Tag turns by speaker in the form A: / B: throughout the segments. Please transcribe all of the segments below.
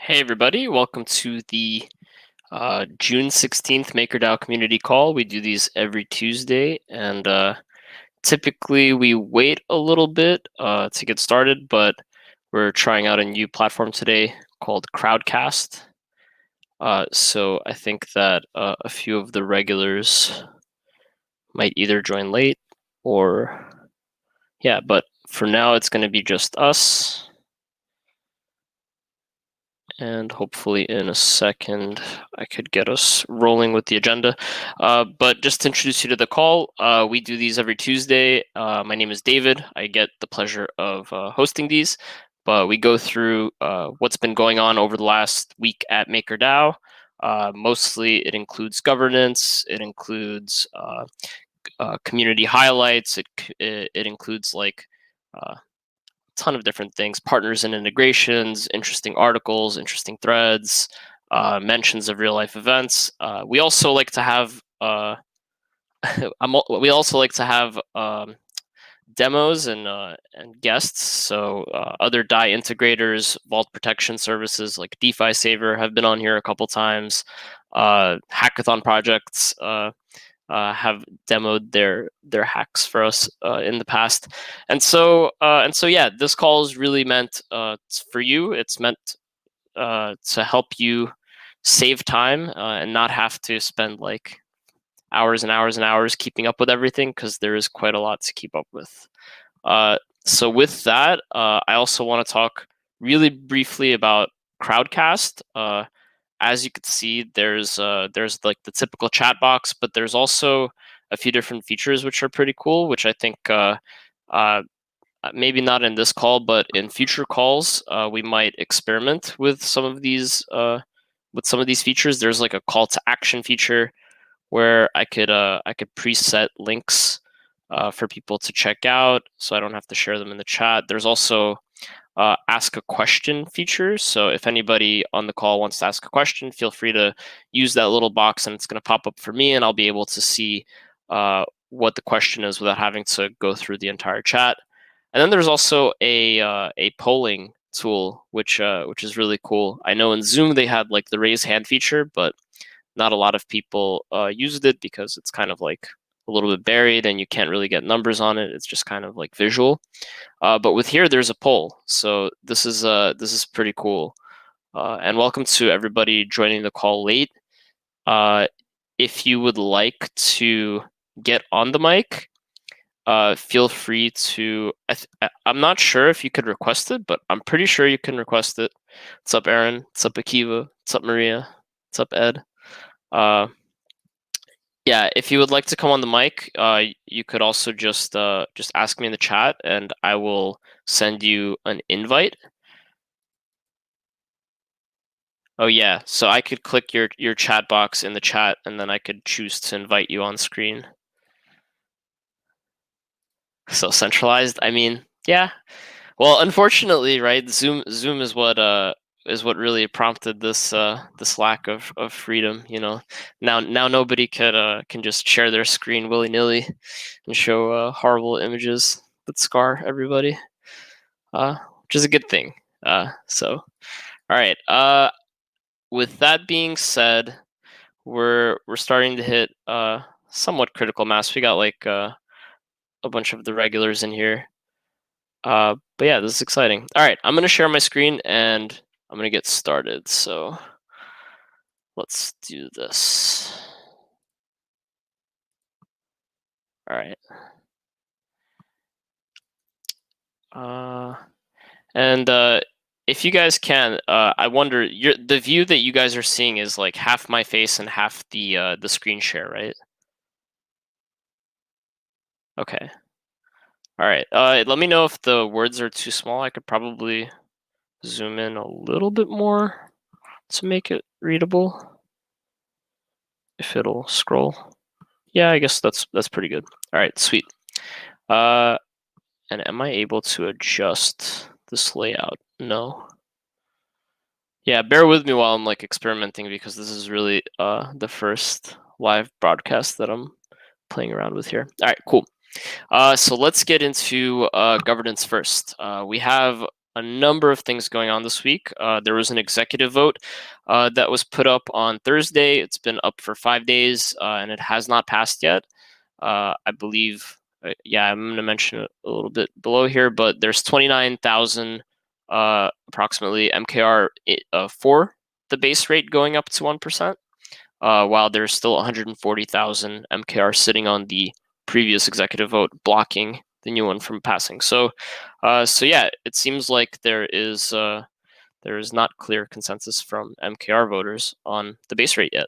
A: Hey everybody, welcome to the June 16th MakerDAO community call. We do these every Tuesday, and typically we wait a little bit to get started, but we're trying out a new platform today called Crowdcast. So I think that a few of the regulars might either join late or, yeah, but for now it's going to be just us. And hopefully in a second, I could get us rolling with the agenda. But just to introduce you to the call, we do these every Tuesday. My name is David. I get the pleasure of hosting these, but we go through what's been going on over the last week at MakerDAO. Mostly it includes governance, it includes community highlights, it includes like ton of different things, partners and integrations, interesting articles, interesting threads, mentions of real life events. We also like to have demos and guests. So other DAI integrators, vault protection services like DeFi Saver have been on here a couple times. Hackathon projects have demoed their hacks for us in the past, and so yeah, this call is really meant for you. It's meant to help you save time and not have to spend like hours and hours and hours keeping up with everything, because there is quite a lot to keep up with. So with that, I also want to talk really briefly about Crowdcast. As you can see, there's like the typical chat box, but there's also a few different features which are pretty cool, which I think maybe not in this call, but in future calls, we might experiment with some of these features. There's like a call to action feature where I could preset links for people to check out, so I don't have to share them in the chat. There's also ask a question feature. So if anybody on the call wants to ask a question, feel free to use that little box, and it's going to pop up for me, and I'll be able to see what the question is without having to go through the entire chat. And then there's also a polling tool, which is really cool. I know in Zoom they had like the raise hand feature, but not a lot of people used it because it's kind of like a little bit buried and you can't really get numbers on it. It's just kind of like visual. But with here, there's a poll, so this is pretty cool. And welcome to everybody joining the call late. If you would like to get on the mic, feel free to. I'm not sure if you could request it, but I'm pretty sure you can request it. What's up, Aaron? What's up, Akiva? What's up, Maria? What's up, Ed? Yeah, if you would like to come on the mic, you could also just ask me in the chat, and I will send you an invite. Oh yeah, so I could click your chat box in the chat, and then I could choose to invite you on screen. So centralized, I mean, yeah. Well, unfortunately, right, Zoom is what really prompted this this lack of freedom. You know, now nobody can just share their screen willy-nilly and show horrible images that scar everybody, which is a good thing. So, all right. With that being said, we're starting to hit somewhat critical mass. We got like a bunch of the regulars in here. But yeah, this is exciting. All right, I'm going to share my screen and I'm going to get started. So let's do this. All right. And if you guys can, I wonder, the view that you guys are seeing is like half my face and half the screen share, right? Okay. All right. Let me know if the words are too small. I could probably zoom in a little bit more to make it readable. If it'll scroll. Yeah, I guess that's pretty good. All right, sweet. And am I able to adjust this layout? No. Yeah, bear with me while I'm like experimenting, because this is really the first live broadcast that I'm playing around with here. All right, cool. So let's get into governance first. We have a number of things going on this week. There was an executive vote that was put up on Thursday. It's been up for 5 days, and it has not passed yet. I believe, I'm going to mention it a little bit below here, but there's 29,000 approximately MKR for the base rate going up to 1%, while there's still 140,000 MKR sitting on the previous executive vote, blocking the new one from passing. So it seems like there is not clear consensus from MKR voters on the base rate yet.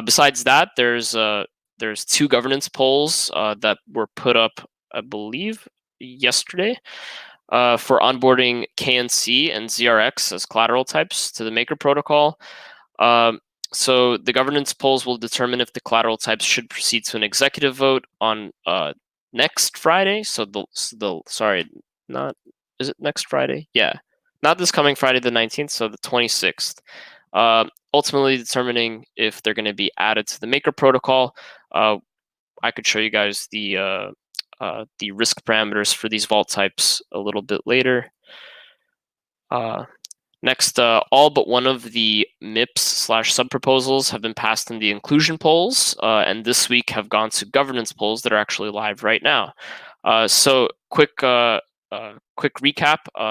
A: Besides that, there's 2 governance polls that were put up, I believe, yesterday for onboarding KNC and ZRX as collateral types to the Maker protocol. So the governance polls will determine if the collateral types should proceed to an executive vote on next Friday. So is it next Friday? Yeah, not this coming Friday the 19th, so the 26th. Ultimately determining if they're going to be added to the Maker protocol. I could show you guys the risk parameters for these vault types a little bit later. Next, all but one of the MIPS/sub-proposals have been passed in the inclusion polls, and this week have gone to governance polls that are actually live right now. So quick recap.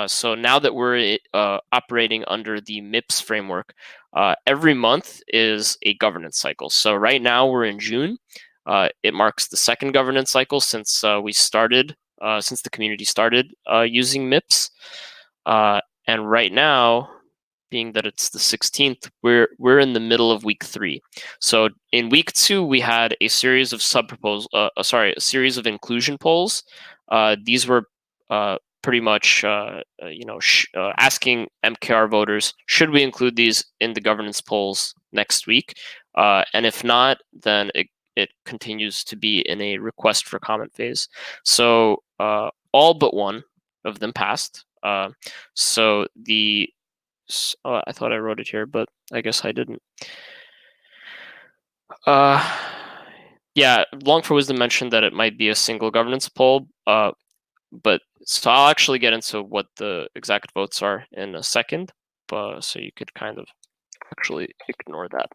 A: So now that we're operating under the MIPS framework, every month is a governance cycle. So right now we're in June. It marks the second governance cycle since since the community started using MIPS. And right now, being that it's the 16th, we're in the middle of week 3. So in week 2, we had a series of a series of inclusion polls. These were pretty much asking MKR voters, should we include these in the governance polls next week? And if not, then it continues to be in a request for comment phase. So all but one of them passed. So I thought I wrote it here, but I guess I didn't. Long for Wisdom mentioned that it might be a single governance poll, but so I'll actually get into what the exact votes are in a second, so you could kind of actually ignore that.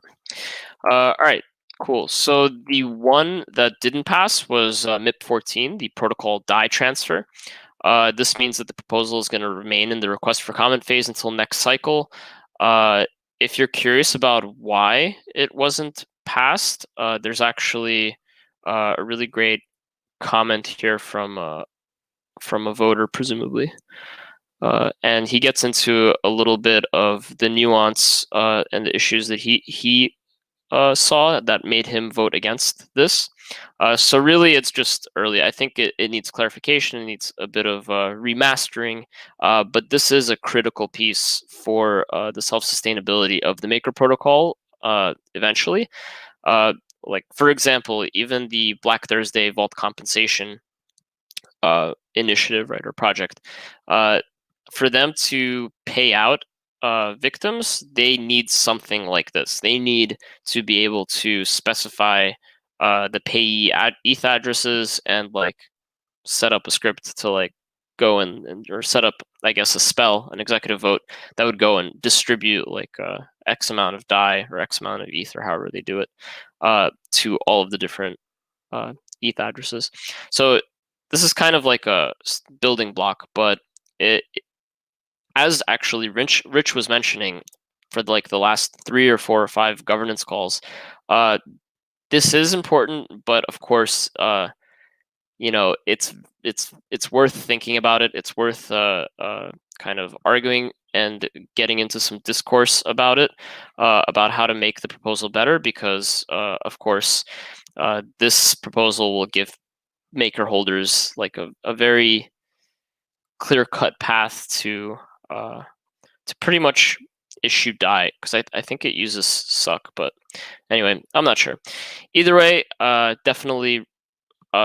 A: All right, cool. So the one that didn't pass was MIP14, the protocol DAI transfer. This means that the proposal is going to remain in the request for comment phase until next cycle. If you're curious about why it wasn't passed, there's actually a really great comment here from a voter, presumably. And he gets into a little bit of the nuance and the issues that he saw that made him vote against this. So really, it's just early. I think it needs clarification. It needs a bit of remastering. But this is a critical piece for the self-sustainability of the Maker protocol eventually. Like, for example, even the Black Thursday Vault compensation initiative, right, or project, for them to pay out victims, they need something like this. They need to be able to specify the payee ETH addresses and like set up a script to like go or set up, I guess, a spell, an executive vote that would go and distribute like X amount of DAI or X amount of ETH or however they do it to all of the different ETH addresses. So this is kind of like a building block, but as actually Rich was mentioning for like the last 3 or 4 or 5 governance calls, this is important, but of course, it's worth thinking about it. It's worth kind of arguing and getting into some discourse about it, about how to make the proposal better, because of course, this proposal will give Maker holders like a very clear-cut path to pretty much issue DAI, because I think it uses suck, but anyway, I'm not sure. Either way, definitely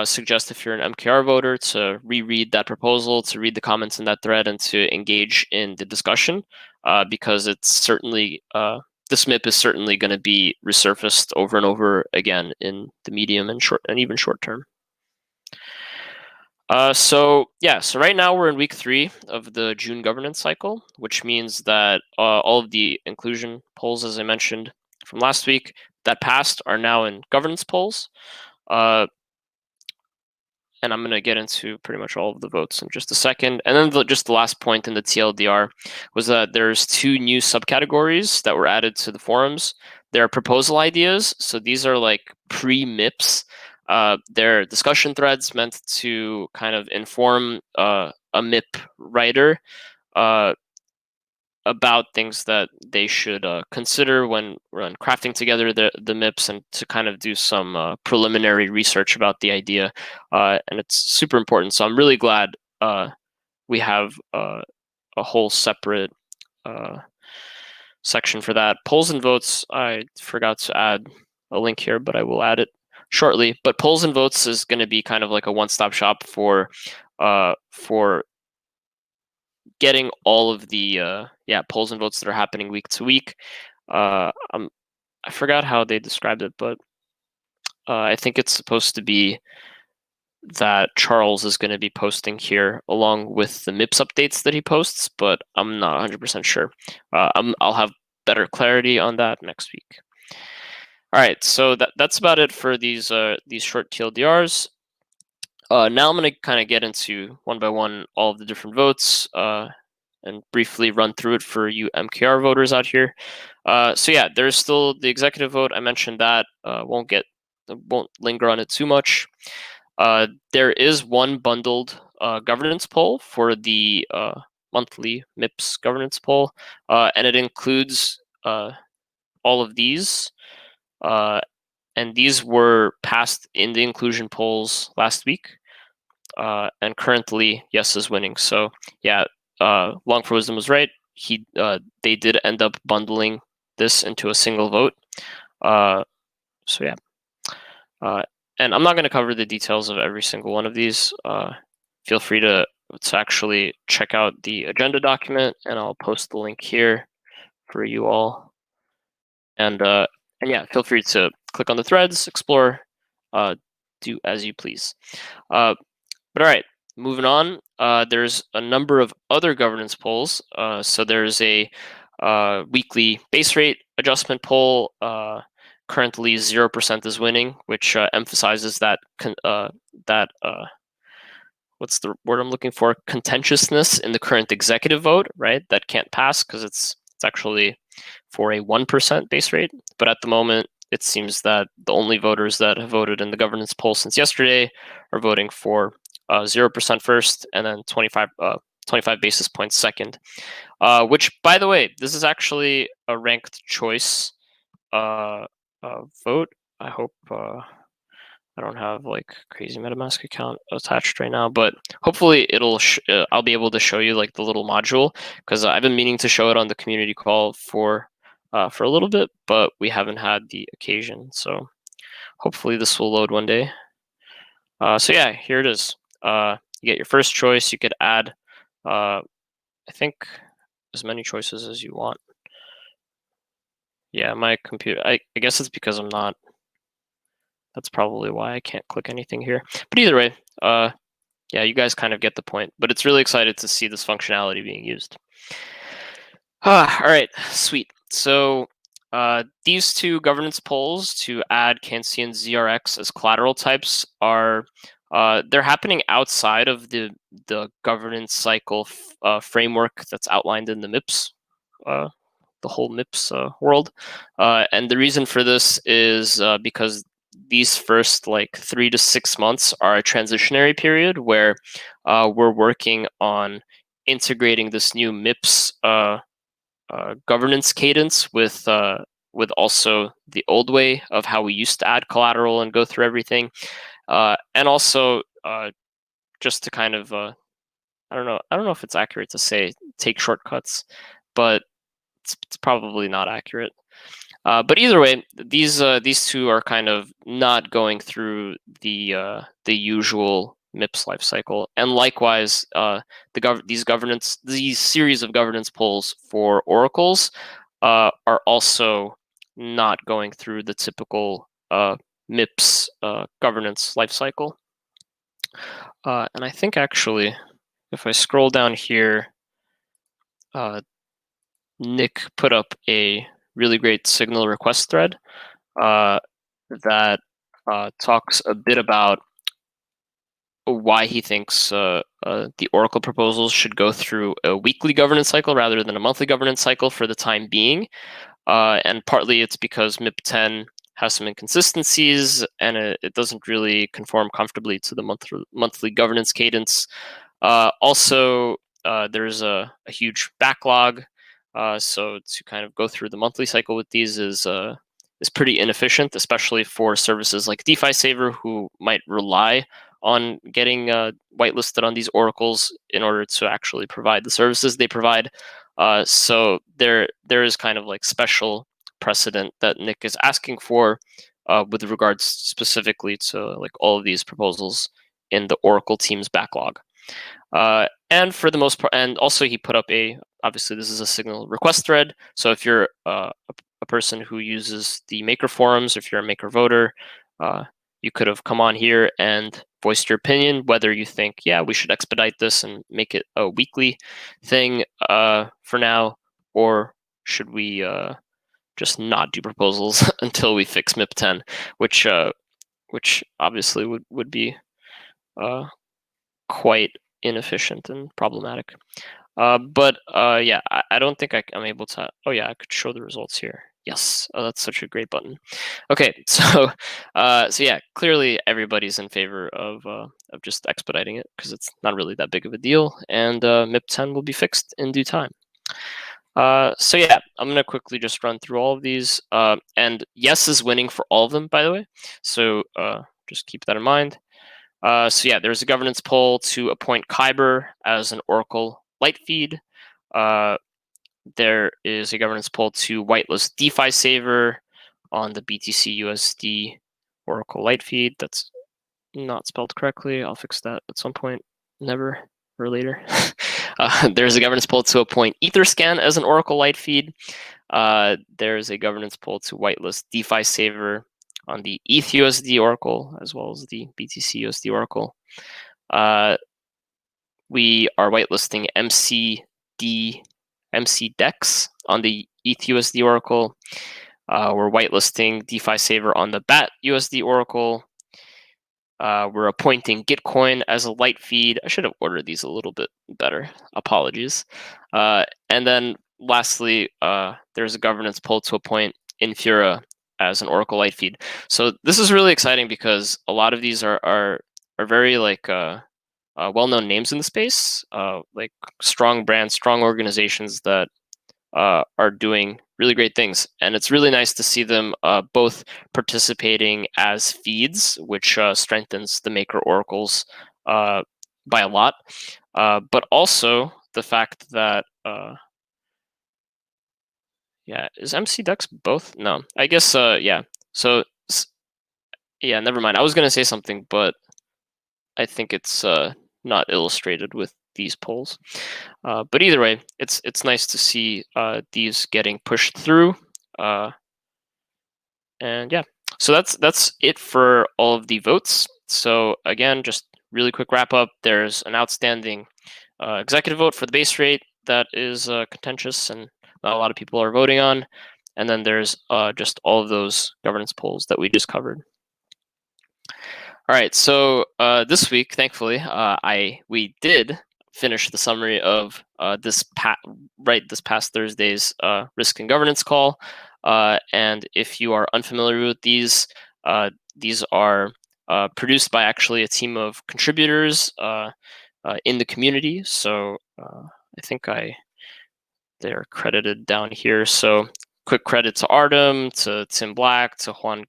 A: suggest if you're an MKR voter to reread that proposal, to read the comments in that thread, and to engage in the discussion, because it's certainly this MIP is certainly going to be resurfaced over and over again in the medium and short and even short term. So right now we're in week 3 of the June governance cycle, which means that all of the inclusion polls, as I mentioned from last week, that passed are now in governance polls. And I'm going to get into pretty much all of the votes in just a second. And then just the last point in the TLDR was that there's 2 new subcategories that were added to the forums. They're proposal ideas. So these are like pre-MIPS. They're discussion threads meant to kind of inform a MIP writer about things that they should consider when crafting together the MIPS, and to kind of do some preliminary research about the idea. And it's super important. So I'm really glad we have a whole separate section for that. Polls and votes, I forgot to add a link here, but I will add it shortly. But polls and votes is going to be kind of like a one-stop shop for getting all of the polls and votes that are happening week to week. I forgot how they described it, but I think it's supposed to be that Charles is going to be posting here along with the MIPS updates that he posts, but I'm not 100% sure. I'll have better clarity on that next week. All right, so that's about it for these short TLDRs. Now I'm going to kind of get into one by one all of the different votes and briefly run through it for you MKR voters out here. So yeah, there's still the executive vote. I mentioned that. Won't linger on it too much. There is one bundled governance poll for the monthly MIPS governance poll, and it includes all of these. And these were passed in the inclusion polls last week. And currently, yes is winning. So yeah, Long for Wisdom was right. They did end up bundling this into a single vote. So yeah. And I'm not going to cover the details of every single one of these. Feel free to actually check out the agenda document, and I'll post the link here for you all. And yeah, feel free to click on the threads, explore, do as you please. But all right, moving on. There's a number of other governance polls. So there's a weekly base rate adjustment poll. Currently, 0% is winning, which emphasizes that what's the word I'm looking for? Contentiousness in the current executive vote, right? That can't pass because it's actually for a 1% base rate. But at the moment, it seems that the only voters that have voted in the governance poll since yesterday are voting for 0% first, and then 25 basis points second. Which, by the way, this is actually a ranked choice vote. I hope I don't have like crazy MetaMask account attached right now, but hopefully I'll be able to show you like the little module, because I've been meaning to show it on the community call for a little bit, but we haven't had the occasion. So hopefully this will load one day. So yeah, here it is. You get your first choice. You could add, I think, as many choices as you want. Yeah, my computer, I guess it's because I'm not. That's probably why I can't click anything here. But either way, yeah, you guys kind of get the point. But it's really excited to see this functionality being used. All right, sweet. So these 2 governance polls to add Kansi and ZRX as collateral types are they're happening outside of the governance cycle framework that's outlined in the MIPS, the whole MIPS world. And the reason for this is because these first like 3 to 6 months are a transitionary period where we're working on integrating this new MIPS governance cadence with also the old way of how we used to add collateral and go through everything, and also just to kind of I don't know if it's accurate to say take shortcuts, but it's probably not accurate. But either way, these 2 are kind of not going through the usual MIPS lifecycle, and likewise, these series of governance polls for oracles are also not going through the typical MIPS governance lifecycle. And I think actually, if I scroll down here, Nick put up a really great signal request thread that talks a bit about why he thinks the Oracle proposals should go through a weekly governance cycle rather than a monthly governance cycle for the time being. And partly it's because MIP10 has some inconsistencies and it doesn't really conform comfortably to the monthly governance cadence. Also, there's a huge backlog, so to kind of go through the monthly cycle with these is pretty inefficient, especially for services like DeFi Saver, who might rely on getting whitelisted on these oracles in order to actually provide the services they provide. So there is kind of like special precedent that Nick is asking for with regards specifically to like all of these proposals in the Oracle team's backlog. And for the most part, and also he put up obviously this is a signal request thread. So if you're a person who uses the Maker forums, if you're a Maker voter, you could have come on here and voiced your opinion, whether you think, yeah, we should expedite this and make it a weekly thing for now, or should we just not do proposals until we fix MIP10, which obviously would be quite inefficient and problematic. But yeah, I don't think I'm able to. Oh yeah, I could show the results here. Yes, oh, that's such a great button. Okay, so so yeah, clearly everybody's in favor of just expediting it because it's not really that big of a deal, and MIP10 will be fixed in due time. So yeah, I'm gonna quickly just run through all of these, and yes is winning for all of them, by the way. So just keep that in mind. So yeah, there's a governance poll to appoint Kyber as an Oracle light feed. There is a governance poll to whitelist DeFi Saver on the BTC USD Oracle light feed. That's not spelled correctly. I'll fix that at some point. Never or later. There's a governance poll to appoint Etherscan as an Oracle light feed. There's a governance poll to whitelist DeFi Saver on the ETHUSD Oracle as well as the BTC USD Oracle. We are whitelisting MCDEX on the ETHUSD Oracle. We're whitelisting DeFi Saver on the BAT USD Oracle. We're appointing Gitcoin as a light feed. I should have ordered these a little bit better. Apologies. And then lastly, there's a governance poll to appoint Infura as an Oracle light feed. So this is really exciting because a lot of these are very like well-known names in the space, like strong brands, strong organizations that are doing really great things. And it's really nice to see them both participating as feeds, which strengthens the Maker oracles by a lot, but also the fact that yeah, is MCDEX both? No, I guess yeah. So yeah, never mind. I was gonna say something, but I think it's not illustrated with these polls. But either way, it's nice to see these getting pushed through. And yeah, so that's it for all of the votes. So again, just really quick wrap up. There's an outstanding executive vote for the base rate that is contentious and not a lot of people are voting on. And then there's just all of those governance polls that we just covered. All right, so this week, thankfully, we did finish the summary of this past Thursday's risk and governance call. And if you are unfamiliar with these are produced by actually a team of contributors in the community. So I think they're credited down here. So quick credit to Artem, to Tim Black, to Juan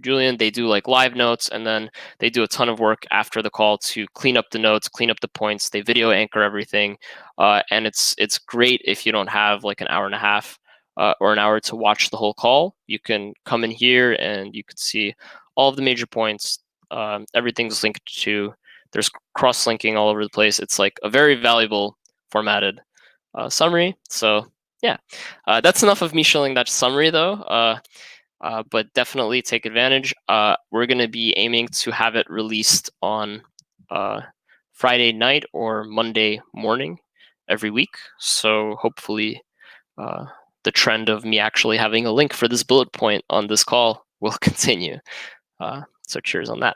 A: Julian. They do like live notes, and then they do a ton of work after the call to clean up the notes, clean up the points. They video anchor everything, and it's great if you don't have like an hour and a half or an hour to watch the whole call. You can come in here and you can see all of the major points. Everything's linked to. There's cross-linking all over the place. It's like a very valuable formatted summary. So yeah, that's enough of me showing that summary though. But definitely take advantage. We're going to be aiming to have it released on Friday night or Monday morning every week. So hopefully the trend of me actually having a link for this bullet point on this call will continue. So cheers on that.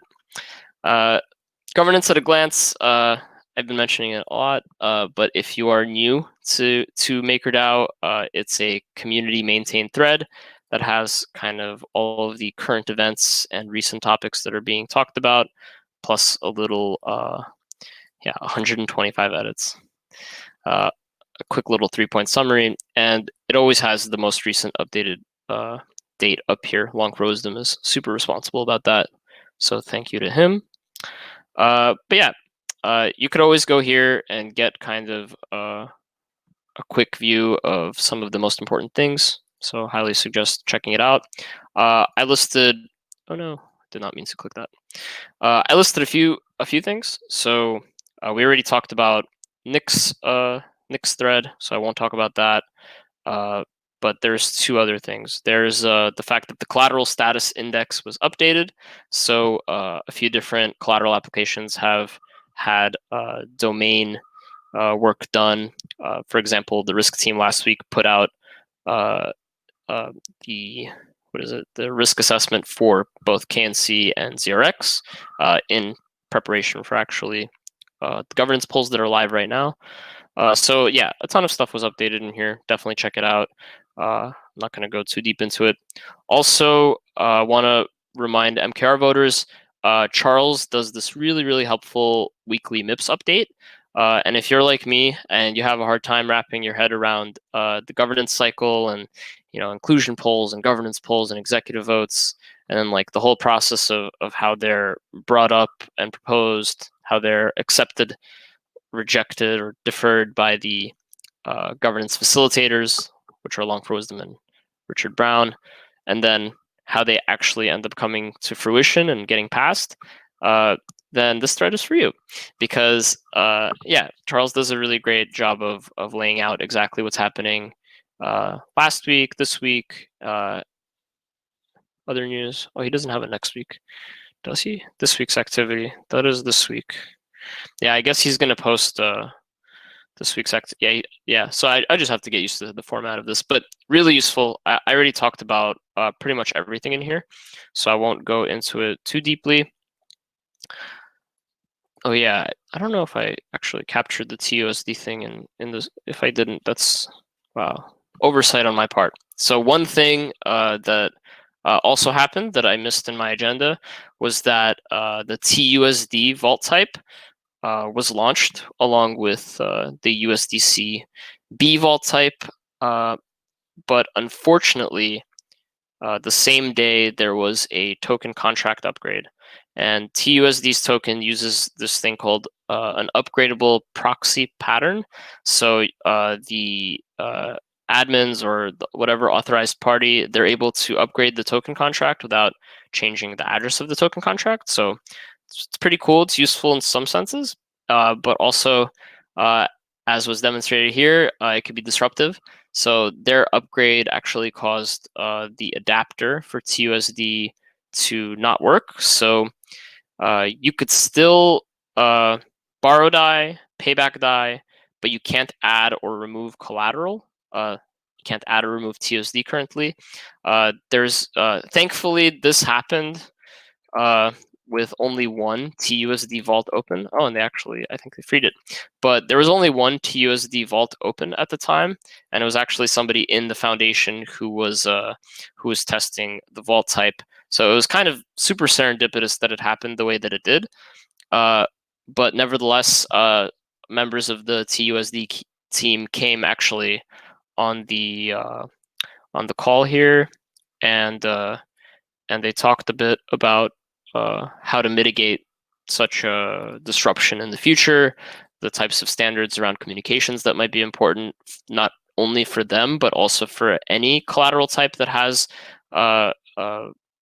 A: Governance at a glance. I've been mentioning it a lot, but if you are new to MakerDAO, it's a community maintained thread that has kind of all of the current events and recent topics that are being talked about, plus a little, 125 edits. A quick little 3-point summary, and it always has the most recent updated date up here. Lonk Rosdom is super responsible about that, so thank you to him. But yeah, you could always go here and get kind of a quick view of some of the most important things. So highly suggest checking it out. I listed. Oh no, did not mean to click that. I listed a few things. So we already talked about Nick's thread, so I won't talk about that. But there's two other things. There's the fact that the collateral status index was updated. So a few different collateral applications have had domain work done. For example, the risk team last week put out the risk assessment for both KNC and ZRX in preparation for actually the governance polls that are live right now. So yeah, a ton of stuff was updated in here. Definitely check it out. I'm not going to go too deep into it. Also, want to remind MKR voters, Charles does this really, really helpful weekly MIPS update. And if you're like me and you have a hard time wrapping your head around the governance cycle and inclusion polls and governance polls and executive votes, and then like the whole process of how they're brought up and proposed, how they're accepted, rejected, or deferred by the governance facilitators, which are Lonk Rosdom and Richard Brown, and then how they actually end up coming to fruition and getting passed, then this thread is for you. Because, Charles does a really great job of laying out exactly what's happening last week, this week, other news. Oh, he doesn't have it next week. Does he? This week's activity. That is this week. Yeah, I guess he's going to post this week's yeah. So I just have to get used to the format of this, but really useful. I already talked about pretty much everything in here, so I won't go into it too deeply. Oh yeah, I don't know if I actually captured the TUSD thing in this. If I didn't, that's wow, oversight on my part. So one thing that also happened that I missed in my agenda was that the TUSD vault type was launched along with the USDC B vault type, but unfortunately, the same day there was a token contract upgrade, and TUSD's token uses this thing called an upgradable proxy pattern. So the admins or whatever authorized party, they're able to upgrade the token contract without changing the address of the token contract. So it's pretty cool. It's useful in some senses, but also, as was demonstrated here, it could be disruptive. So their upgrade actually caused the adapter for TUSD to not work. So you could still borrow DAI, pay back DAI, but you can't add or remove collateral. You can't add or remove TUSD currently. There's thankfully this happened with only one TUSD vault open. Oh, and I think they freed it. But there was only one TUSD vault open at the time, and it was actually somebody in the foundation who was testing the vault type. So it was kind of super serendipitous that it happened the way that it did. But nevertheless, members of the TUSD team came actually on the call here, and they talked a bit about how to mitigate such a disruption in the future, the types of standards around communications that might be important, not only for them, but also for any collateral type that has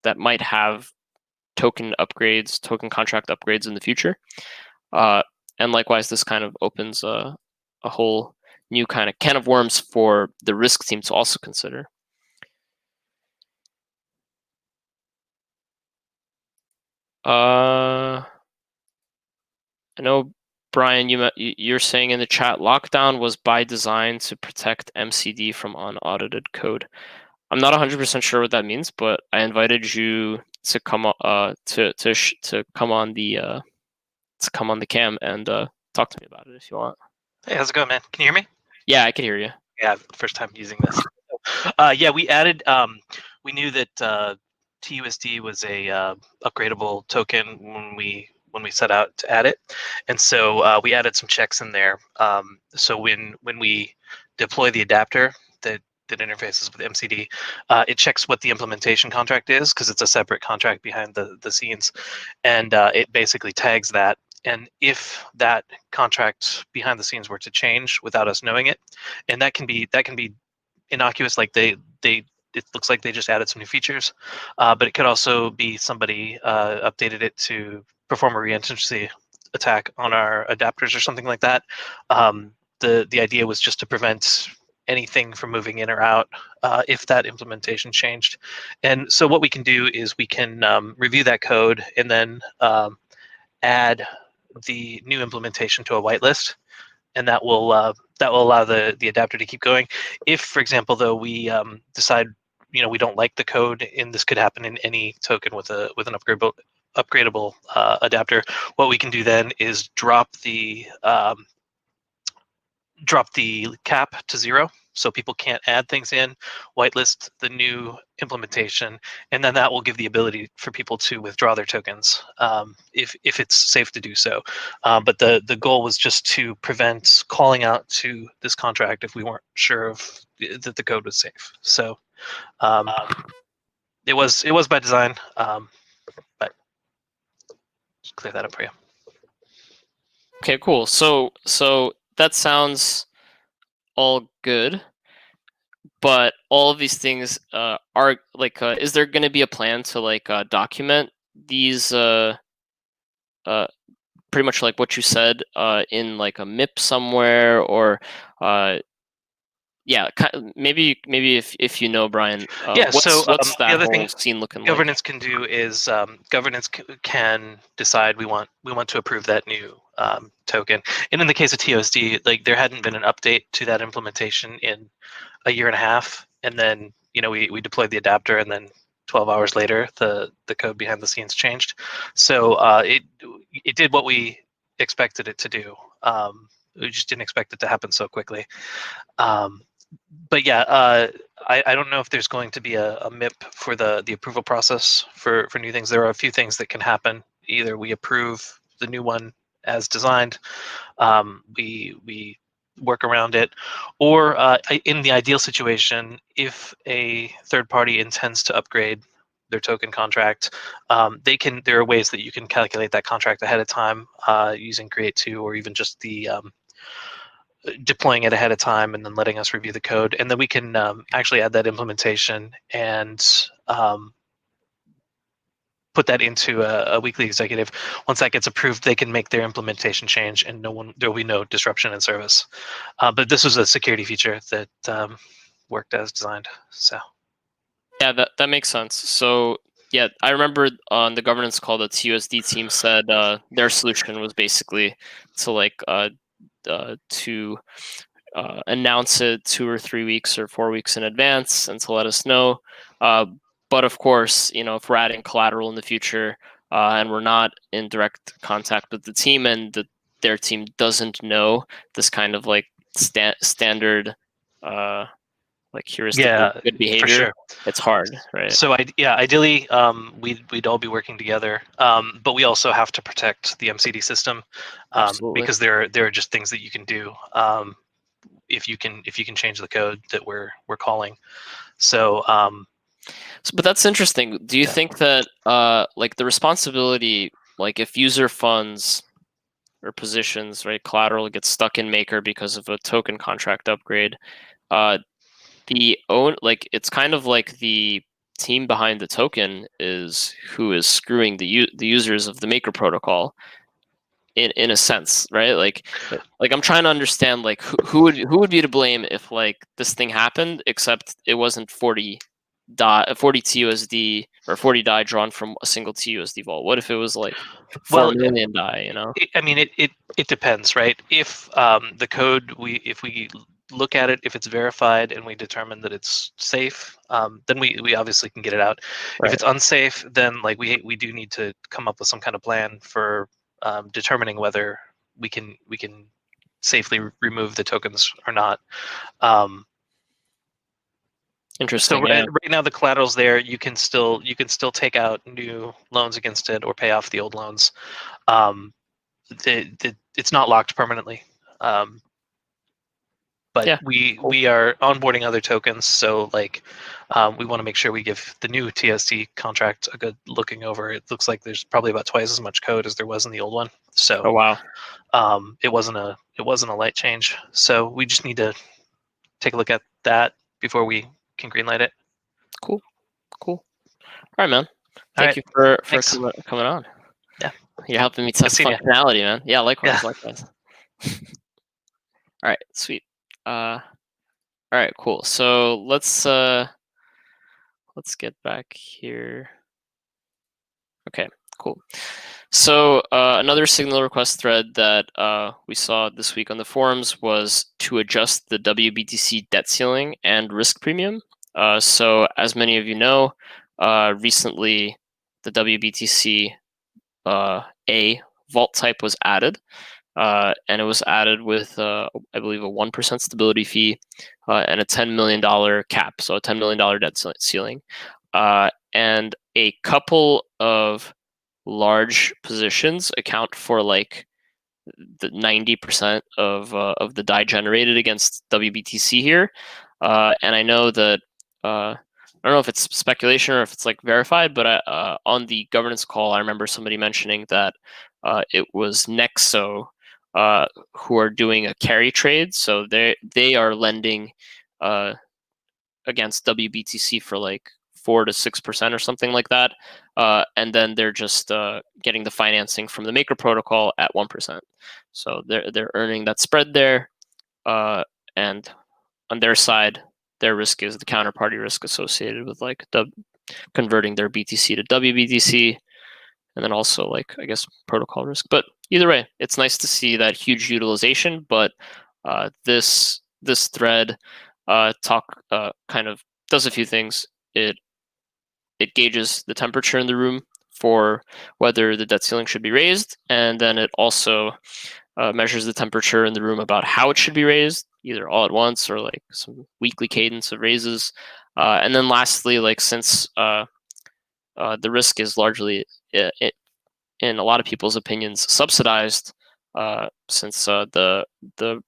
A: that might have token upgrades, token contract upgrades in the future. And likewise, this kind of opens a whole new kind of can of worms for the risk team to also consider. I know, Brian, you're saying in the chat, lockdown was by design to protect MCD from unaudited code. I'm not 100% sure what that means, but I invited you to come to come on the cam and talk to me about it if you want.
B: Hey, how's it going, man? Can you hear me?
A: Yeah, I can hear you.
B: Yeah, first time using this. Yeah, we added. We knew that TUSD was a upgradable token when we set out to add it, and so we added some checks in there. So when we deploy the adapter that interfaces with MCD, it checks what the implementation contract is because it's a separate contract behind the scenes, and it basically tags that. And if that contract behind the scenes were to change without us knowing it, and that can be innocuous, like they it looks like they just added some new features, but it could also be somebody updated it to perform a reentrancy attack on our adapters or something like that. The idea was just to prevent anything from moving in or out if that implementation changed. And so what we can do is we can review that code and then add the new implementation to a whitelist, and that will allow the adapter to keep going. If, for example, though, we decide we don't like the code, and this could happen in any token with an upgradable adapter, what we can do then is drop the cap to 0, so people can't add things in, whitelist the new implementation, and then that will give the ability for people to withdraw their tokens if it's safe to do so. But the goal was just to prevent calling out to this contract if we weren't sure that the code was safe. So it was by design, but just clear that up for you.
A: Okay, cool. So that sounds all good, but all of these things are like, is there going to be a plan to like document these pretty much like what you said in like a MIP somewhere, or yeah, maybe if you know, Brian,
B: Yeah. So
A: what's
B: the
A: that
B: other
A: whole
B: thing
A: scene looking like?
B: governance can do is governance can decide we want to approve that new token. And in the case of TOSD, like there hadn't been an update to that implementation in a year and a half, and then we deployed the adapter, and then 12 hours later the code behind the scenes changed. So it did what we expected it to do. We just didn't expect it to happen so quickly. But yeah, I don't know if there's going to be a MIP for the approval process for new things. There are a few things that can happen. Either we approve the new one as designed, we work around it, or in the ideal situation, if a third party intends to upgrade their token contract, there are ways that you can calculate that contract ahead of time using Create2, or even just the deploying it ahead of time and then letting us review the code, and then we can actually add that implementation and put that into a weekly executive. Once that gets approved, they can make their implementation change, and there will be no disruption in service. But this was a security feature that worked as designed. So
A: Yeah, that makes sense. So yeah, I remember on the governance call, the TUSD team said their solution was basically to like to announce it 2 or 3 weeks or 4 weeks in advance and to let us know. But of course, if we're adding collateral in the future and we're not in direct contact with the team, and their team doesn't know this kind of like standard like heuristic of good behavior,
B: for sure,
A: it's hard, right?
B: So ideally, we'd all be working together, but we also have to protect the MCD system
A: Absolutely.
B: because there are just things that you can do if you can change the code that we're calling. So,
A: but that's interesting. Do you think that like the responsibility, like if user funds or positions, right, collateral gets stuck in Maker because of a token contract upgrade, it's kind of like the team behind the token is who is screwing the users of the Maker protocol in a sense, right? Like I'm trying to understand like who would be to blame if like this thing happened, except it wasn't 40 TUSD or 40 DAI drawn from a single TUSD vault? What if it was like 4 million DAI? You know.
B: I mean, it depends, right? If the code if we look at it, if it's verified and we determine that it's safe, then we obviously can get it out.
A: Right.
B: If it's unsafe, then like we do need to come up with some kind of plan for determining whether we can safely remove the tokens or not.
A: Interesting.
B: So
A: Yeah.
B: right now the collateral's there. You can still take out new loans against it or pay off the old loans. It's not locked permanently. But
A: Yeah.
B: we are onboarding other tokens, so like we want to make sure we give the new TSD contract a good looking over. It looks like there's probably about twice as much code as there was in the old one. So
A: Oh wow.
B: it wasn't a light change. So we just need to take a look at that before we can greenlight it.
A: Cool. All right, man.
B: All
A: Thank
B: right.
A: you for
B: Thanks.
A: coming on.
B: Yeah.
A: You're helping me test
B: seeing you.
A: functionality, man. Yeah, likewise.
B: Yeah.
A: All right, sweet. All right, cool. So let's get back here. Okay, cool. So another signal request thread that we saw this week on the forums was to adjust the WBTC debt ceiling and risk premium. So as many of you know, recently the WBTC A vault type was added, and it was added with I believe a 1% stability fee and a $10 million cap, so a $10 million debt ceiling, and a couple of large positions account for like the 90% of the DAI generated against WBTC here, and I know that I don't know if it's speculation or if it's like verified, but on the governance call, I remember somebody mentioning that it was Nexo who are doing a carry trade, so they are lending against WBTC for like 4 to 6% or something like that, and then they're just getting the financing from the Maker protocol at 1%. So they're earning that spread there, and on their side, their risk is the counterparty risk associated with like converting their BTC to WBTC, and then also like I guess protocol risk. But either way, it's nice to see that huge utilization. But this thread kind of does a few things. It gauges the temperature in the room for whether the debt ceiling should be raised, and then it also measures the temperature in the room about how it should be raised, either all at once or like some weekly cadence of raises. And then lastly, like since the risk is largely, in a lot of people's opinions, subsidized, since the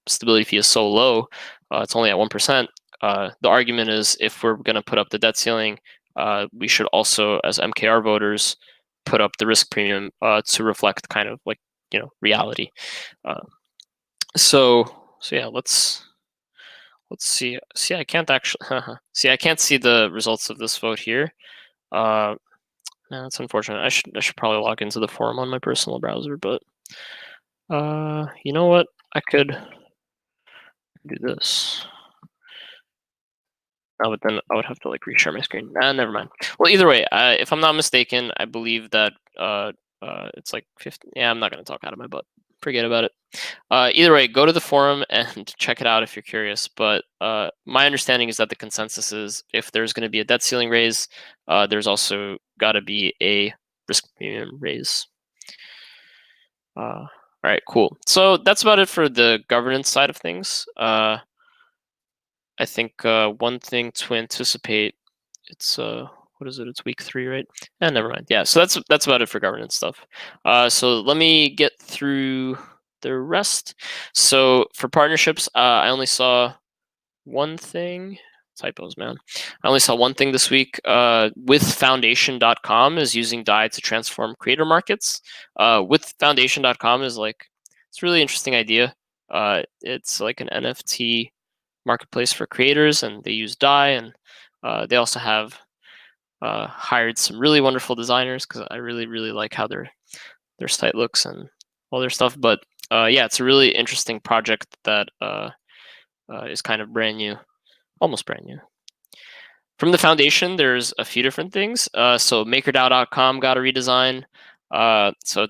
A: stability fee is so low, it's only at 1%. The argument is if we're going to put up the debt ceiling, we should also, as MKR voters, put up the risk premium to reflect kind of like reality. So yeah, let's see. See, I can't actually see. I can't see the results of this vote here. No, that's unfortunate. I should probably log into the forum on my personal browser, but you know what? I could do this. Oh, but then I would have to like reshare my screen. Never mind. Well, either way, if I'm not mistaken, I believe that it's like 50. Yeah, I'm not going to talk out of my butt. Forget about it. Either way, go to the forum and check it out if you're curious. But my understanding is that the consensus is if there's going to be a debt ceiling raise, there's also got to be a risk premium raise. All right, cool. So that's about it for the governance side of things. I think one thing to anticipate, it's what is it? It's week 3, right? Never mind. Yeah, so that's about it for governance stuff. So let me get through the rest. So for partnerships, I only saw one thing. Typos, man. I only saw one thing this week. With Foundation.com is using DAI to transform creator markets. With Foundation.com is like, it's a really interesting idea. It's like an NFT marketplace for creators, and they use DAI, and they also have hired some really wonderful designers because I really like how their site looks and all their stuff. But yeah, it's a really interesting project that is kind of brand new, almost brand new. From the foundation, there's a few different things. So MakerDAO.com got a redesign. So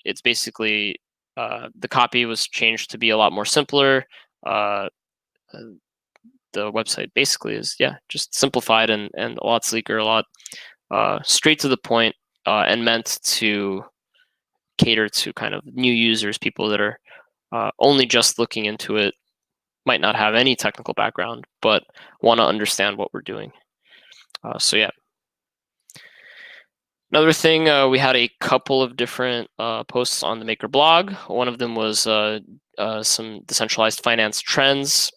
A: it's basically the copy was changed to be a lot more simpler. The website basically is just simplified and a lot sleeker, a lot straight to the point, and meant to cater to kind of new users, people that are only just looking into it, might not have any technical background, but want to understand what we're doing. So yeah. Another thing, we had a couple of different posts on the Maker blog. One of them was some decentralized finance trends.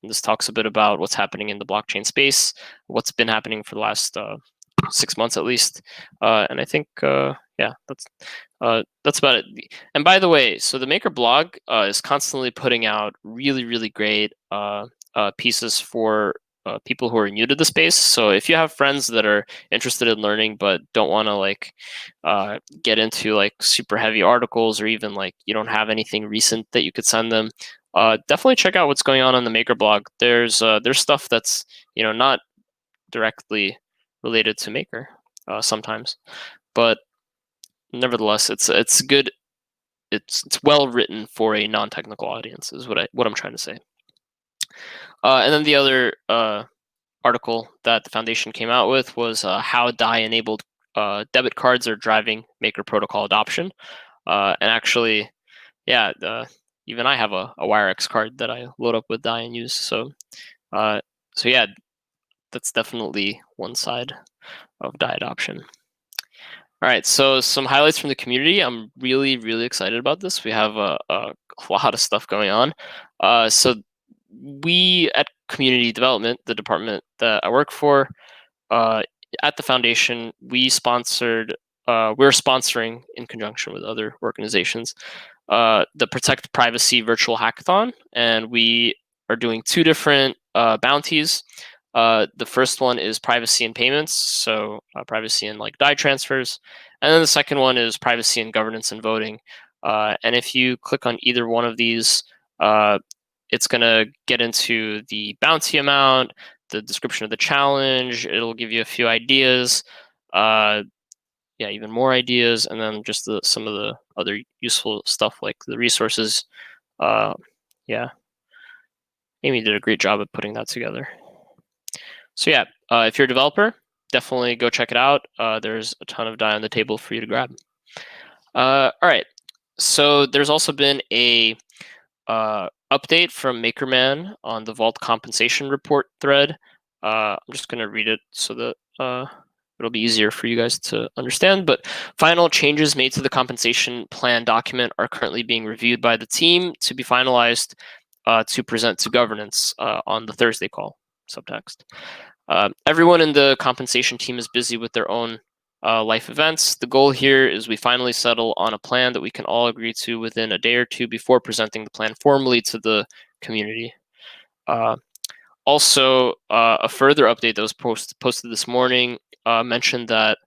A: This talks a bit about what's happening in the blockchain space, what's been happening for the last 6 months at least. And I think, that's about it. And by the way, so the Maker blog is constantly putting out really, really great pieces for people who are new to the space. So if you have friends that are interested in learning but don't want to get into super heavy articles, or even you don't have anything recent that you could send them, definitely check out what's going on the Maker blog. There's stuff that's not directly related to Maker sometimes, but nevertheless, it's good. It's well written for a non-technical audience, is what I'm trying to say. And then the other article that the foundation came out with was how DAI-enabled debit cards are driving Maker protocol adoption. And actually, even I have a WireX card that I load up with DAI and use. So yeah, that's definitely one side of DAI adoption. All right, so some highlights from the community. I'm really, really excited about this. We have a lot of stuff going on. So we at Community Development, the department that I work for, at the foundation, we're sponsoring in conjunction with other organizations the Protect Privacy Virtual Hackathon, and we are doing 2 different bounties. The first one is privacy and payments, so privacy and DAI transfers, and then the second one is privacy and governance and voting. And if you click on either one of these, it's going to get into the bounty amount, the description of the challenge. It'll give you a few ideas, even more ideas, and then just some of the other useful stuff like the resources. Amy did a great job at putting that together. So if you're a developer, definitely go check it out. There's a ton of DAI on the table for you to grab. All right. So there's also been a update from MakerMan on the Vault compensation report thread. I'm just going to read it so that it'll be easier for you guys to understand. But final changes made to the compensation plan document are currently being reviewed by the team to be finalized to present to governance on the Thursday call. Subtext. Everyone in the compensation team is busy with their own life events. The goal here is we finally settle on a plan that we can all agree to within a day or two before presenting the plan formally to the community. Also, a further update that was posted this morning mentioned that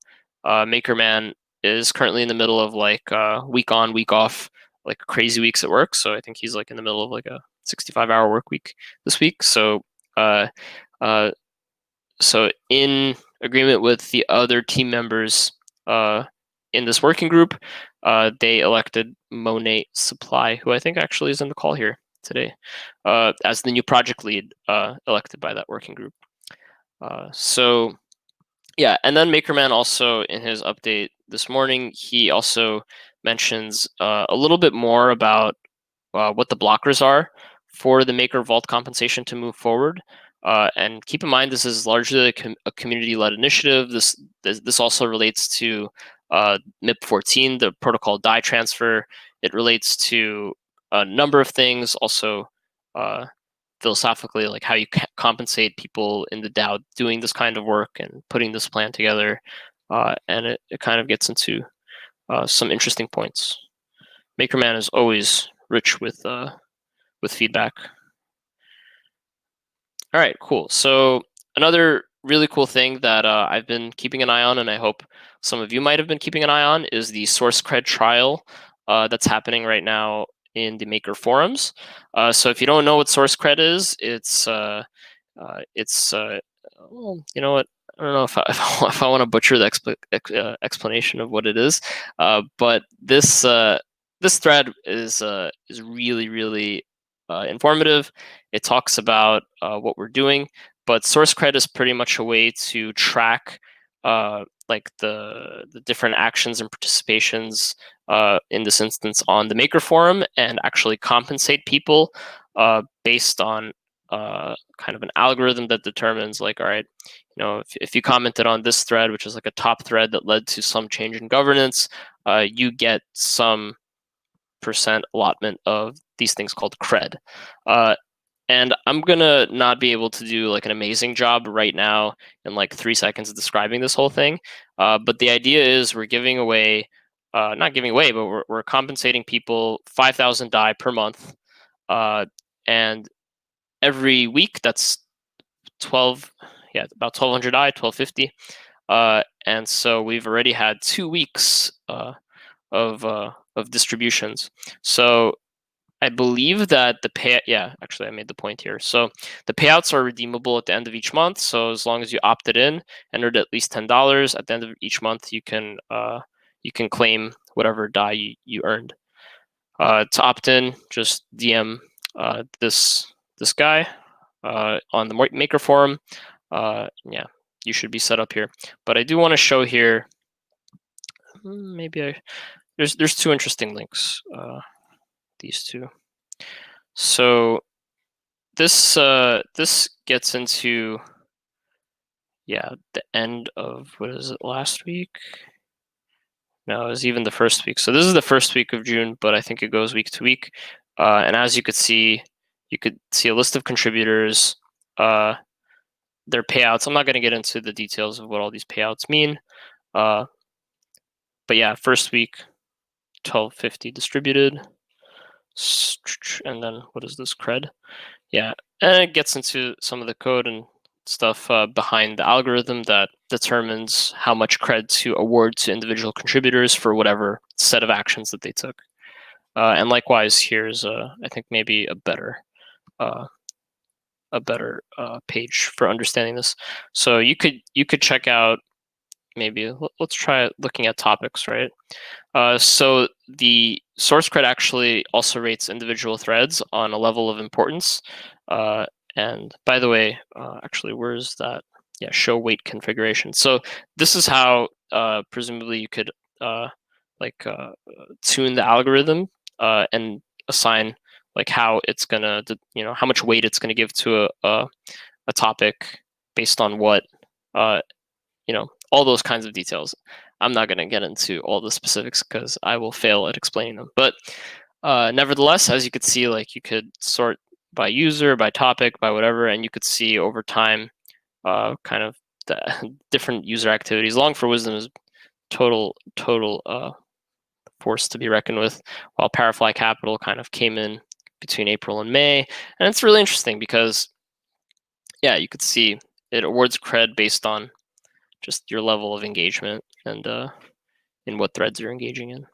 A: MakerMan is currently in the middle of week on, week off, crazy weeks at work. So I think he's in the middle of a 65-hour work week this week. So so in agreement with the other team members in this working group, they elected Monet Supply, who I think actually is in the call here today, as the new project lead elected by that working group. And then MakerMan also, in his update this morning, he also mentions a little bit more about what the blockers are for the Maker Vault compensation to move forward. And keep in mind, this is largely a community-led initiative. This also relates to MIP 14, the protocol DAI transfer. It relates to a number of things, also philosophically, how you compensate people in the DAO doing this kind of work and putting this plan together. And it kind of gets into some interesting points. MakerMan is always rich with feedback. All right, cool. So another really cool thing that I've been keeping an eye on, and I hope some of you might have been keeping an eye on, is the source cred trial that's happening right now in the Maker forums. So if you don't know what source cred is, it's well, you know what? I don't know if if I want to butcher the explanation of what it is, but this thread is really really informative. It talks about what we're doing, but source cred is pretty much a way to track like the different actions and participations in this instance on the Maker Forum, and actually compensate people based on kind of an algorithm that determines, like, all right, you know, if you commented on this thread, which is like a top thread that led to some change in governance, you get some percent allotment of these things called cred. And I'm gonna not be able to do like an amazing job right now in like 3 seconds describing this whole thing. But the idea is we're giving away, not giving away, but we're compensating people 5,000 DAI per month, and every week that's 12, yeah, about 1,200 DAI, 1,250. And so we've already had 2 weeks of distributions. So I believe that the pay, yeah, actually I made the point here. So the payouts are redeemable at the end of each month. So as long as you opted in, entered at least $10 at the end of each month, you can claim whatever DAI you earned. To opt in, just DM this guy on the Maker Forum. Yeah, you should be set up here. But I do want to show here. There's 2 interesting links. These 2. So this gets into, yeah, the end of, what is it, last week? No, it was even the first week. So this is the first week of June, but I think it goes week to week. And as you could see a list of contributors, their payouts. I'm not going to get into the details of what all these payouts mean. But yeah, first week, 1,250 distributed. And then what is this cred? Yeah, and it gets into some of the code and stuff behind the algorithm that determines how much cred to award to individual contributors for whatever set of actions that they took. And likewise, here's I think maybe a better page for understanding this. So you could check out, maybe let's try looking at topics, right? So the source cred actually also rates individual threads on a level of importance. And by the way, actually, where's that? Yeah, show weight configuration. So this is how presumably you could tune the algorithm and assign like how it's gonna, how much weight it's gonna give to a topic based on what, all those kinds of details. I'm not going to get into all the specifics because I will fail at explaining them. But nevertheless, as you could see, like, you could sort by user, by topic, by whatever, and you could see over time kind of the different user activities. Long for Wisdom is total force to be reckoned with, while Parafly Capital kind of came in between April and May. And it's really interesting because, yeah, you could see it awards cred based on just your level of engagement and in what threads you're engaging in.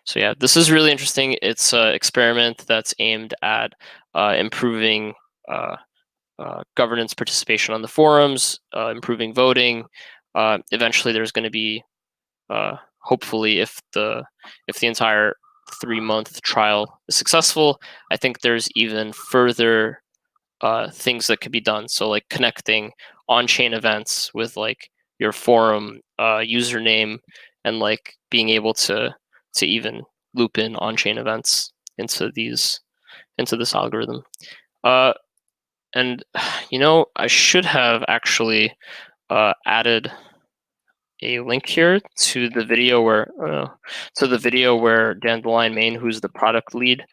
A: So yeah, this is really interesting. It's an experiment that's aimed at improving governance participation on the forums, improving voting. Eventually, there's going to be, hopefully, if the entire 3-month trial is successful, I think there's even further things that could be done. So like connecting on-chain events with like your forum username, and like being able to even loop in on-chain events into this algorithm. And I should have actually added a link here to the video where Dandelion Main, who's the product lead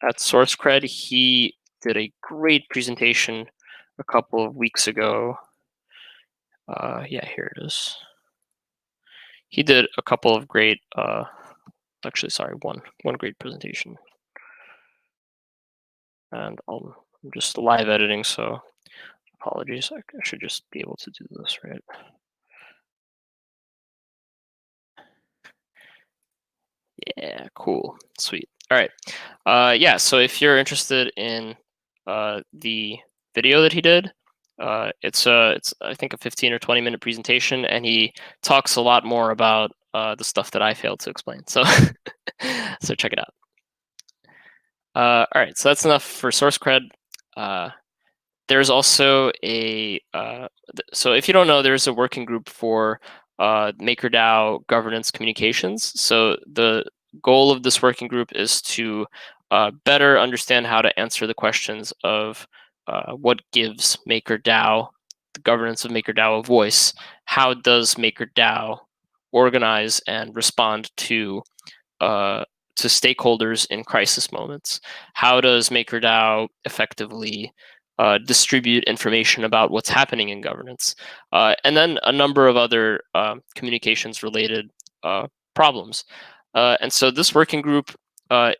A: at SourceCred, he did a great presentation a couple of weeks ago. Yeah, here it is. He did a couple of great, actually, sorry, one great presentation. And I'm just live editing, so apologies. I should just be able to do this, right? Yeah, cool, sweet. All right. Yeah, so if you're interested in the video that he did, It's I think a 15 or 20-minute presentation, and he talks a lot more about the stuff that I failed to explain. So so check it out. All right, so that's enough for source cred. There's also a so if you don't know, there's a working group for MakerDAO governance communications. So the goal of this working group is to better understand how to answer the questions of what gives MakerDAO, the governance of MakerDAO, a voice. How does MakerDAO organize and respond to stakeholders in crisis moments? How does MakerDAO effectively distribute information about what's happening in governance? And then a number of other communications related problems. And so this working group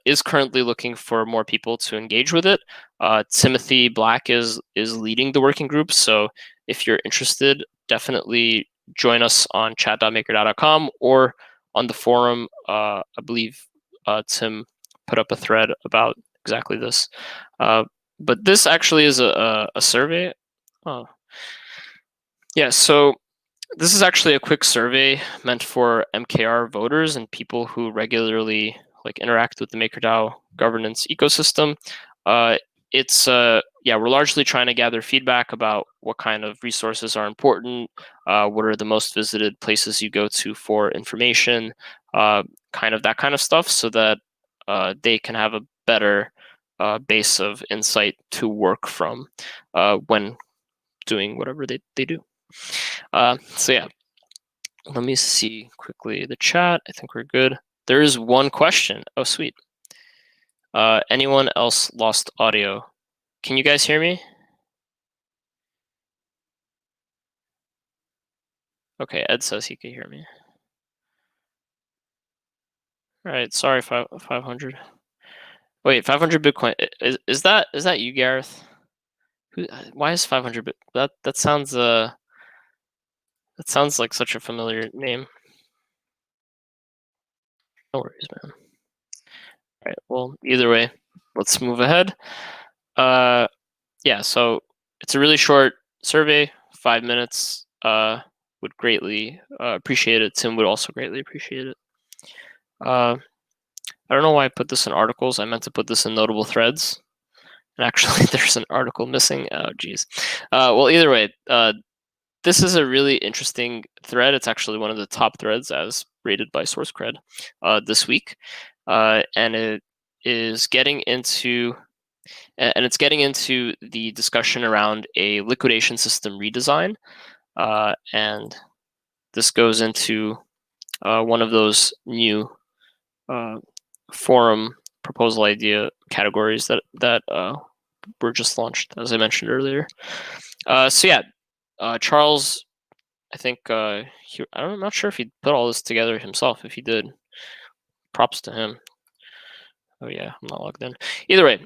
A: is currently looking for more people to engage with it. Timothy Black is leading the working group. So if you're interested, definitely join us on chat.makerdao.com or on the forum. I believe Tim put up a thread about exactly this. But this actually is a survey. Oh. Yeah, so this is actually a quick survey meant for MKR voters and people who regularly interact with the MakerDAO governance ecosystem. We're largely trying to gather feedback about what kind of resources are important, what are the most visited places you go to for information, kind of that kind of stuff, so that they can have a better base of insight to work from when doing whatever they do. So yeah, let me see quickly the chat. I think we're good. There is one question. Oh, sweet. Anyone else lost audio? Can you guys hear me? Okay, Ed says he can hear me. All right, sorry, 500. Wait, 500 Bitcoin. Is that you, Gareth? Why is 500 bit? That sounds like such a familiar name. No worries, man. All right. Well, either way, let's move ahead. Yeah. So it's a really short survey, 5 minutes. Would greatly appreciate it. Tim would also greatly appreciate it. I don't know why I put this in articles. I meant to put this in notable threads. And actually, there's an article missing. Oh, geez. Well, either way, this is a really interesting thread. It's actually one of the top threads as rated by SourceCred this week, and it is getting into the discussion around a liquidation system redesign, and this goes into one of those new forum proposal idea categories that were just launched, as I mentioned earlier. So yeah, Charles, I think I'm not sure if he put all this together himself. If he did, props to him. Oh yeah, I'm not logged in. Either way,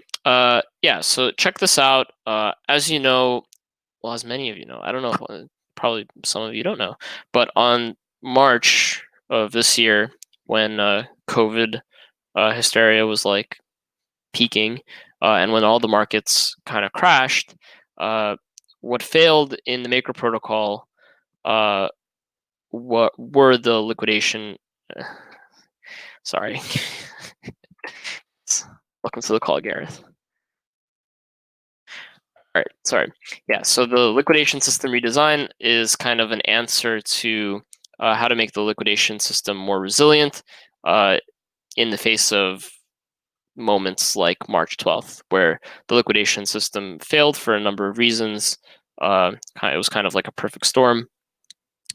A: yeah. So check this out. As you know, well, as many of you know, I don't know, probably some of you don't know, but on March of this year, when COVID hysteria was peaking, and when all the markets kind of crashed, what failed in the Maker protocol what were the liquidation. Sorry. Welcome to the call, Gareth. All right, sorry. Yeah, so the liquidation system redesign is kind of an answer to how to make the liquidation system more resilient in the face of moments like March 12th, where the liquidation system failed for a number of reasons. It was kind of like a perfect storm.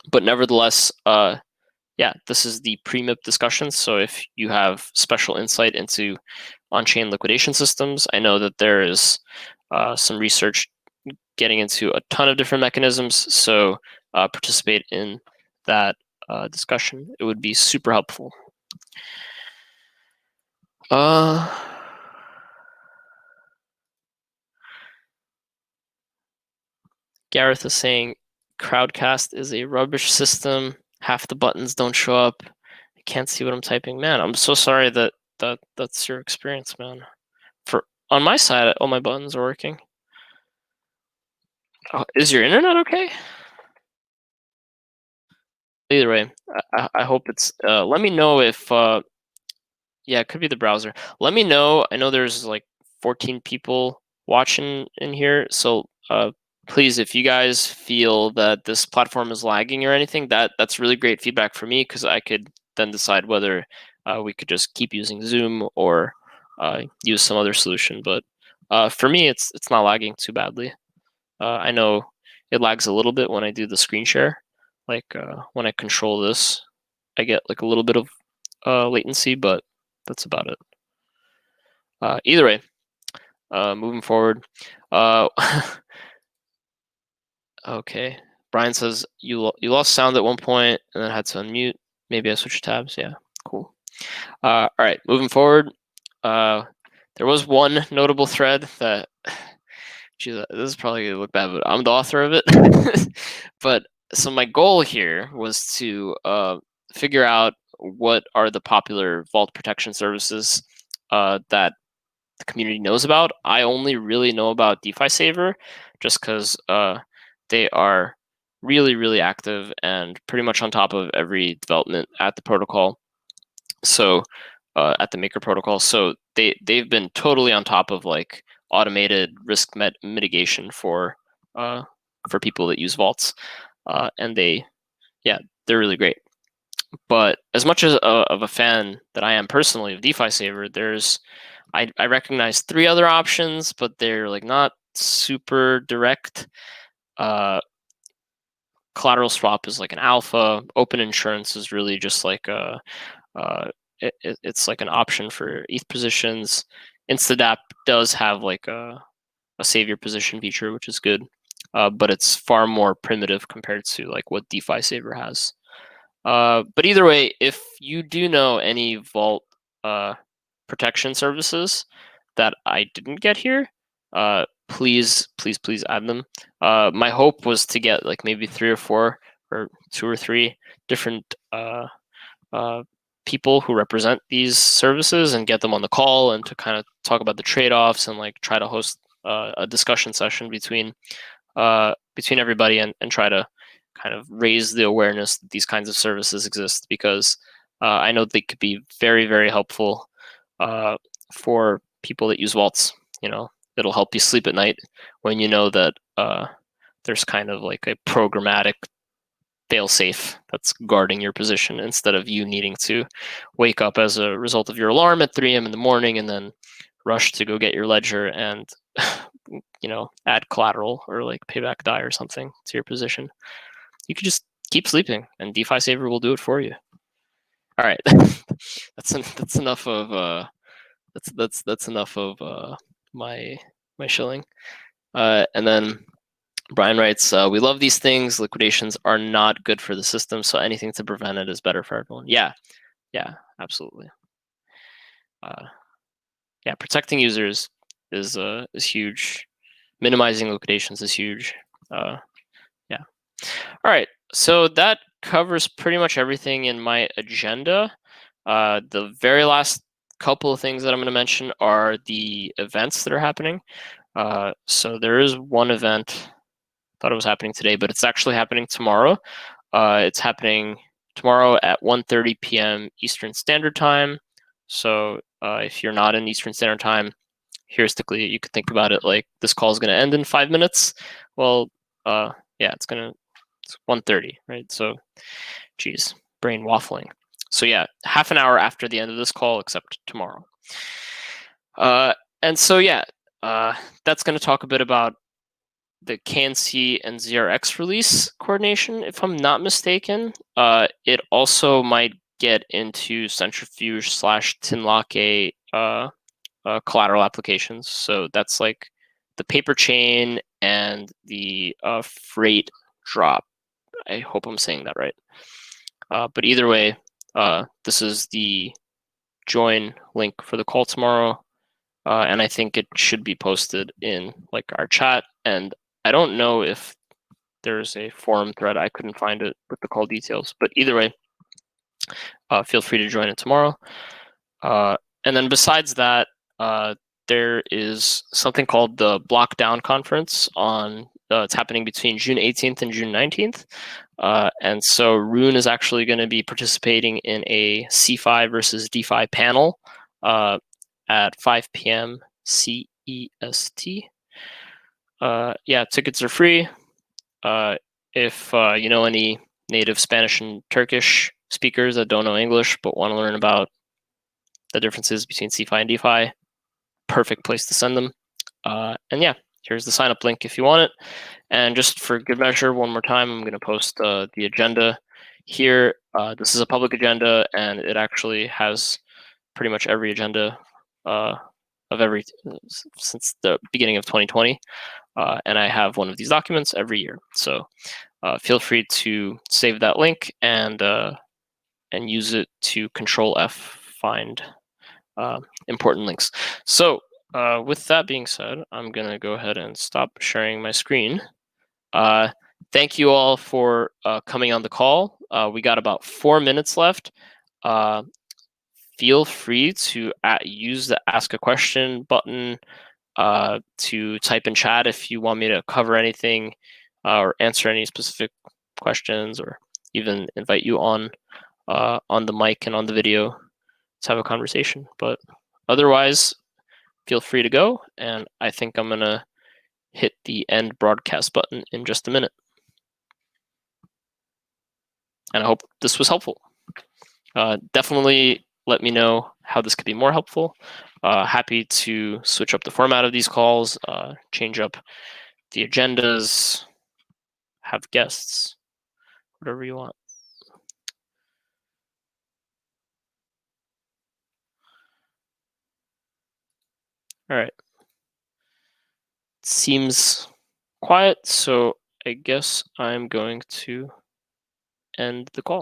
A: But nevertheless, yeah, this is the pre-MIP discussion. So if you have special insight into on-chain liquidation systems, I know that there is some research getting into a ton of different mechanisms. So participate in that discussion. It would be super helpful. Gareth is saying Crowdcast is a rubbish system. Half the buttons don't show up. I can't see what I'm typing. Man, I'm so sorry that's your experience, man. On my side, all my buttons are working. Is your internet okay? Either way, I hope it's. Let me know if. Yeah, it could be the browser. Let me know. I know there's like 14 people watching in here, so please, if you guys feel that this platform is lagging or anything, that's really great feedback for me, because I could then decide whether we could just keep using Zoom or use some other solution. But for me, it's not lagging too badly. I know it lags a little bit when I do the screen share. Like when I control this, I get like a little bit of latency, but that's about it. Either way, moving forward. Uh, okay. Brian says you lost sound at one point and then had to unmute. Maybe I switched tabs. Yeah, cool. All right, moving forward. There was one notable thread that, geez, this is probably gonna look bad, but I'm the author of it. But so my goal here was to figure out what are the popular vault protection services that the community knows about. I only really know about DeFi Saver just because they are really, really active and pretty much on top of every development at the protocol. So at the Maker protocol, so they've been totally on top of like automated risk mitigation for people that use vaults, and they're really great. But as much as of a fan that I am personally of DeFi Saver, I recognize 3 other options, but they're like not super direct. Collateral swap is like an alpha. Open insurance is really just like it's like an option for ETH positions. Instadap does have like a save your position feature, which is good, but it's far more primitive compared to like what DeFi Saver has. But either way, if you do know any vault protection services that I didn't get here, please add them. My hope was to get like maybe 3 or 4 or 2 or 3 different people who represent these services and get them on the call and to kind of talk about the trade-offs and like try to host a discussion session between everybody and try to kind of raise the awareness that these kinds of services exist, because I know they could be very, very helpful for people that use vaults. It'll help you sleep at night when you know that there's kind of like a programmatic failsafe that's guarding your position, instead of you needing to wake up as a result of your alarm at 3 a.m. in the morning and then rush to go get your ledger and add collateral or like payback DAI or something to your position. You could just keep sleeping and DeFi Saver will do it for you. All right. that's enough of that's enough of my shilling. And then Brian writes, we love these things. Liquidations are not good for the system, so anything to prevent it is better for everyone. Yeah, absolutely. Yeah, protecting users is huge. Minimizing liquidations is huge. Yeah. All right, so that covers pretty much everything in my agenda. The very last couple of things that I'm going to mention are the events that are happening. So there is one event, thought it was happening today, but it's actually happening tomorrow. It's happening tomorrow at 1:30 p.m. Eastern Standard Time. So if you're not in Eastern Standard Time, heuristically, you could think about it like this call is going to end in 5 minutes. Well, yeah, it's 1:30, right? So, geez, brain waffling. So yeah, half an hour after the end of this call, except tomorrow. And so yeah, that's going to talk a bit about the KNC and ZRX release coordination, if I'm not mistaken. It also might get into centrifuge / Tinlake collateral applications. So that's like the paper chain and the freight drop. I hope I'm saying that right. But either way, this is the join link for the call tomorrow. And I think it should be posted in like our chat. And I don't know if there's a forum thread. I couldn't find it with the call details. But either way, feel free to join it tomorrow. And then besides that, there is something called the Blockdown Conference on. It's happening between June 18th and June 19th. And so Rune is actually going to be participating in a CeFi versus DeFi panel at 5 p.m. CEST. Yeah, tickets are free. If you know any native Spanish and Turkish speakers that don't know English but want to learn about the differences between CeFi and DeFi, perfect place to send them. And yeah, here's the sign up link if you want it. And just for good measure, one more time, I'm going to post the agenda here. This is a public agenda, and it actually has pretty much every agenda since the beginning of 2020. And I have one of these documents every year. So feel free to save that link and use it to Control F find important links. So with that being said, I'm going to go ahead and stop sharing my screen. Thank you all for coming on the call. We got about 4 minutes left. Feel free to use the Ask a Question button to type in chat if you want me to cover anything or answer any specific questions, or even invite you on the mic and on the video to have a conversation. But otherwise, feel free to go, and I think I'm going to hit the end broadcast button in just a minute. And I hope this was helpful. Definitely let me know how this could be more helpful. Happy to switch up the format of these calls, change up the agendas, have guests, whatever you want. All right. Seems quiet, so I guess I'm going to end the call.